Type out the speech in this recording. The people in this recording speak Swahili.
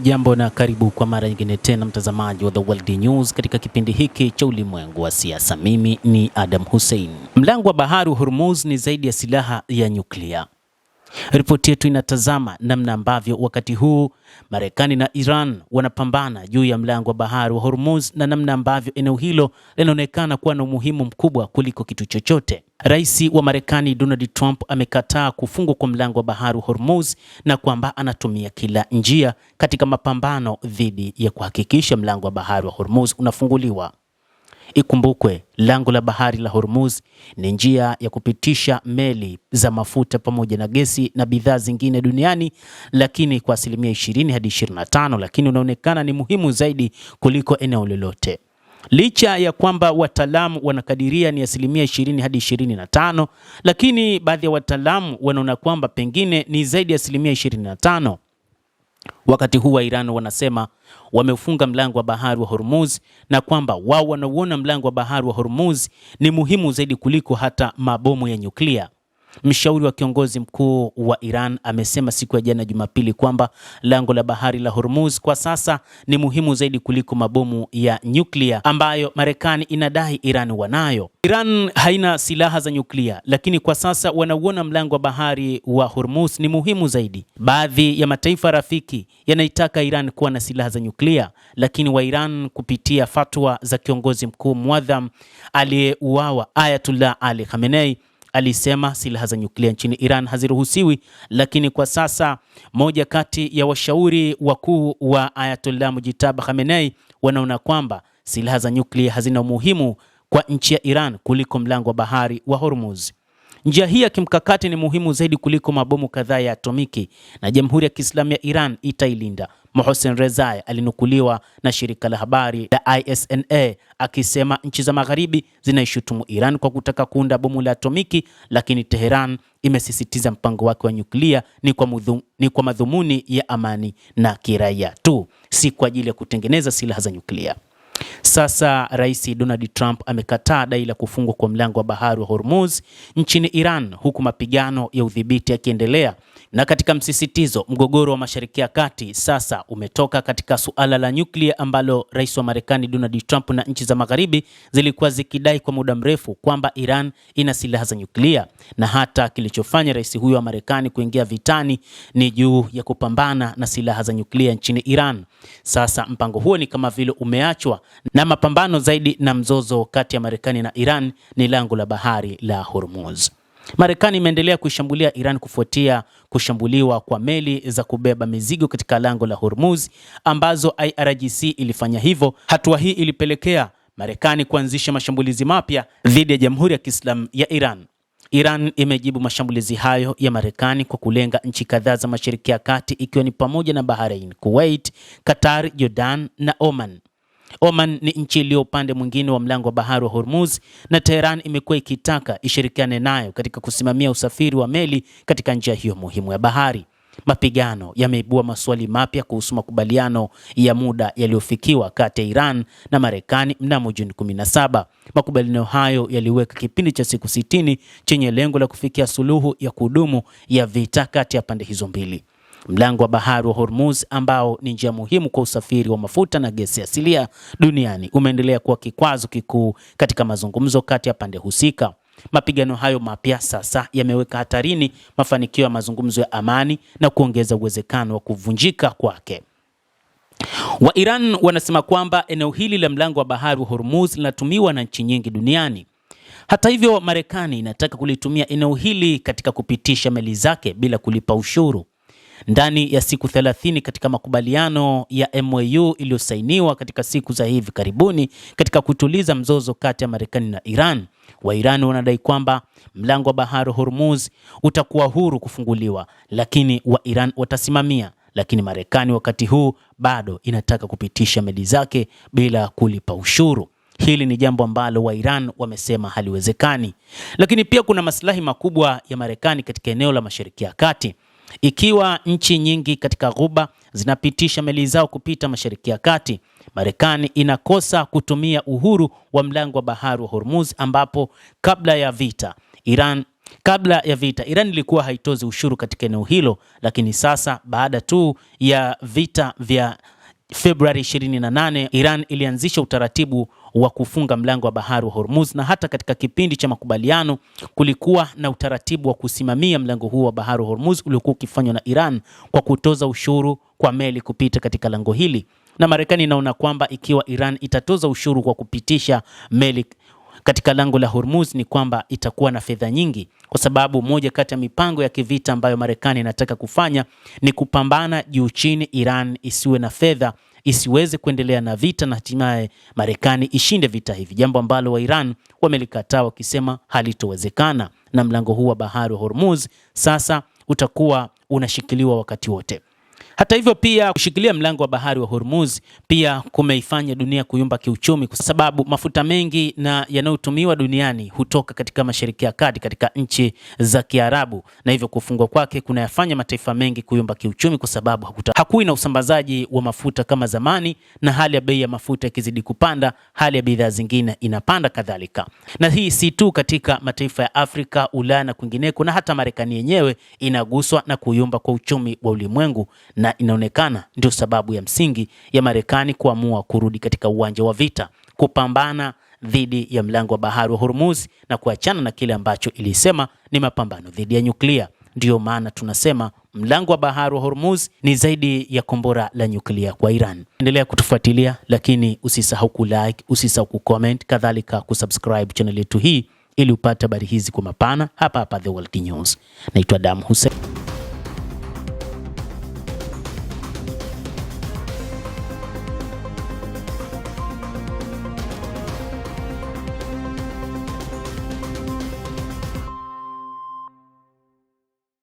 Hujambo na karibu kwa mara nyingine tena mtazamaji wa The World News katika kipindi hiki cha ulimwengu wa siasa. Mimi ni Adam Hussein. Mlango wa bahari wa Hormuz ni zaidi ya silaha ya nyuklia. Ripoti yetu inatazama namna ambavyo wakati huu Marekani na Iran wanapambana juu ya mlango wa bahari wa Hormuz na namna ambavyo eneo hilo linaonekana kuwa na umuhimu mkubwa kuliko kitu chochote. Rais wa Marekani Donald Trump amekataa kufungwa kwa mlango wa bahari wa Hormuz na kwamba anatumia kila njia katika mapambano dhidi ya kuhakikisha mlango wa bahari wa Hormuz unafunguliwa. Ikumbukwe, lango la bahari la Hormuz ni njia ya kupitisha meli za mafuta pamoja na gesi na bidhaa zingine duniani, lakini kwa asilimia 20 hadi 25, lakini unaonekana ni muhimu zaidi kuliko eneo lolote. Licha ya kwamba wataalamu wanakadiria ni asilimia 20 hadi 25, lakini baadhi ya wataalamu wanaona kwamba pengine ni zaidi ya asilimia 25. Wakati huu wa Iran wanasema wamefunga mlango wa bahari wa Hormuz na kwamba wao wanauona mlango wa bahari wa Hormuz ni muhimu zaidi kuliko hata mabomu ya nyuklia. Mshauri wa kiongozi mkuu wa Iran amesema siku ya jana Jumapili kwamba lango la bahari la Hormuz kwa sasa ni muhimu zaidi kuliko mabomu ya nyuklia ambayo Marekani inadai Iran wanayo. Iran haina silaha za nyuklia, lakini kwa sasa wanauona mlango wa bahari wa Hormuz ni muhimu zaidi. Baadhi ya mataifa rafiki yanaitaka Iran kuwa na silaha za nyuklia, lakini wa Iran kupitia fatwa za kiongozi mkuu muadham aliyeuawa Ayatollah Ali Khamenei alisema silaha za nyuklia nchini Iran haziruhusiwi, lakini kwa sasa moja kati ya washauri wakuu wa Ayatollah Mujtaba Khamenei wanaona kwamba silaha za nyuklia hazina umuhimu kwa nchi ya Iran kuliko mlango wa bahari wa Hormuz. Njia hii ya kimkakati ni muhimu zaidi kuliko mabomu kadhaa ya atomiki na Jamhuri ya Kiislamu ya Iran itailinda. Mohsen Rezai alinukuliwa na shirika la habari la ISNA akisema nchi za magharibi zinaishutumu Iran kwa kutaka kuunda bomu la atomiki, lakini Teheran imesisitiza mpango wake wa nyuklia ni kwa madhumuni ya amani na kiraia tu, si kwa ajili ya kutengeneza silaha za nyuklia. Sasa Rais Donald Trump amekataa dai la kufungwa kwa mlango wa bahari wa Hormuz nchini Iran, huku mapigano ya udhibiti yakiendelea. Na katika msisitizo, mgogoro wa Mashariki ya Kati sasa umetoka katika suala la nyuklia ambalo Rais wa Marekani Donald Trump na nchi za magharibi zilikuwa zikidai kwa muda mrefu kwamba Iran ina silaha za nyuklia, na hata kilichofanya rais huyo wa Marekani kuingia vitani ni juu ya kupambana na silaha za nyuklia nchini Iran. Sasa mpango huo ni kama vile umeachwa na mapambano zaidi na mzozo kati ya Marekani na Iran ni lango la bahari la Hormuz. Marekani imeendelea kuishambulia Iran kufuatia kushambuliwa kwa meli za kubeba mizigo katika lango la Hormuz ambazo IRGC ilifanya hivyo. Hatua hii ilipelekea Marekani kuanzisha mashambulizi mapya dhidi ya Jamhuri ya Kiislamu ya Iran. Iran imejibu mashambulizi hayo ya Marekani kwa kulenga nchi kadhaa za Mashariki ya Kati ikiwa ni pamoja na Bahrain, Kuwait, Qatar, Jordan na Oman. Oman ni nchi iliyo upande mwingine wa mlango wa bahari wa Hormuz na Tehran imekuwa ikitaka ishirikiane nayo katika kusimamia usafiri wa meli katika njia hiyo muhimu ya bahari. Mapigano yameibua maswali mapya kuhusu makubaliano ya muda yaliyofikiwa kati ya Iran na Marekani mnamo Juni 17. Makubaliano hayo yaliweka kipindi cha siku 60 chenye lengo la kufikia suluhu ya kudumu ya vita kati ya pande hizo mbili. Mlango wa bahari wa Hormuz ambao ni njia muhimu kwa usafiri wa mafuta na gesi asilia duniani umeendelea kuwa kikwazo kikuu katika mazungumzo kati ya pande husika. Mapigano hayo mapya sasa yameweka hatarini mafanikio ya mazungumzo ya amani na kuongeza uwezekano wa kuvunjika kwake. Wa Iran wanasema kwamba eneo hili la mlango wa bahari wa Hormuz linatumiwa na nchi nyingi duniani. Hata hivyo, Marekani inataka kulitumia eneo hili katika kupitisha meli zake bila kulipa ushuru. Ndani ya siku 30 katika makubaliano ya MOU iliyosainiwa katika siku za hivi karibuni katika kutuliza mzozo kati ya Marekani na Iran, wa Iran wanadai kwamba mlango wa bahari Hormuz utakuwa huru kufunguliwa, lakini wa Iran watasimamia. Lakini Marekani wakati huu bado inataka kupitisha meli zake bila kulipa ushuru. Hili ni jambo ambalo wa Iran wamesema haliwezekani. Lakini pia kuna maslahi makubwa ya Marekani katika eneo la Mashariki ya Kati. Ikiwa nchi nyingi katika Ghuba zinapitisha meli zao kupita Mashariki ya Kati, Marekani inakosa kutumia uhuru wa mlango wa bahari wa Hormuz ambapo kabla ya vita Iran Kabla ya vita, Iran ilikuwa haitozi ushuru katika eneo hilo, lakini sasa baada tu ya vita vya Februari 28, Iran ilianzisha utaratibu wa kufunga mlango wa bahari wa Hormuz, na hata katika kipindi cha makubaliano kulikuwa na utaratibu wa kusimamia mlango huo wa bahari wa Hormuz uliokuwa ukifanywa na Iran kwa kutoza ushuru kwa meli kupita katika lango hili. Na Marekani inaona kwamba ikiwa Iran itatoza ushuru kwa kupitisha meli katika lango la Hormuz ni kwamba itakuwa na fedha nyingi, kwa sababu moja kati ya mipango ya kivita ambayo Marekani inataka kufanya ni kupambana juu chini Iran isiwe na fedha, isiweze kuendelea na vita, na hatimaye Marekani ishinde vita hivi, jambo ambalo wa Iran wamelikataa wakisema halitowezekana, na mlango huu wa bahari wa Hormuz sasa utakuwa unashikiliwa wakati wote. Hata hivyo pia kushikilia mlango wa bahari wa Hormuz pia kumeifanya dunia kuyumba kiuchumi, kwa sababu mafuta mengi na yanayotumiwa duniani hutoka katika Mashariki ya Kati, katika nchi za Kiarabu, na hivyo kufungwa kwake kunayafanya mataifa mengi kuyumba kiuchumi, kwa sababu hakui na usambazaji wa mafuta kama zamani, na hali ya bei ya mafuta ikizidi kupanda, hali ya bidhaa zingine inapanda kadhalika. Na hii si tu katika mataifa ya Afrika, Ulaya na kwingineko, na hata Marekani yenyewe inaguswa na kuyumba kwa uchumi wa ulimwengu, na inaonekana ndio sababu ya msingi ya Marekani kuamua kurudi katika uwanja wa vita, kupambana dhidi ya mlango wa bahari wa Hormuz na kuachana na kile ambacho ilisema ni mapambano dhidi ya nyuklia. Ndio maana tunasema mlango wa bahari wa Hormuz ni zaidi ya kombora la nyuklia kwa Iran. Endelea kutufuatilia, lakini usisahau kulike, usisahau kucomment, kadhalika kusubscribe channel yetu hii ili upate habari hizi kwa mapana hapa The World News. Naitwa Adam Hussein.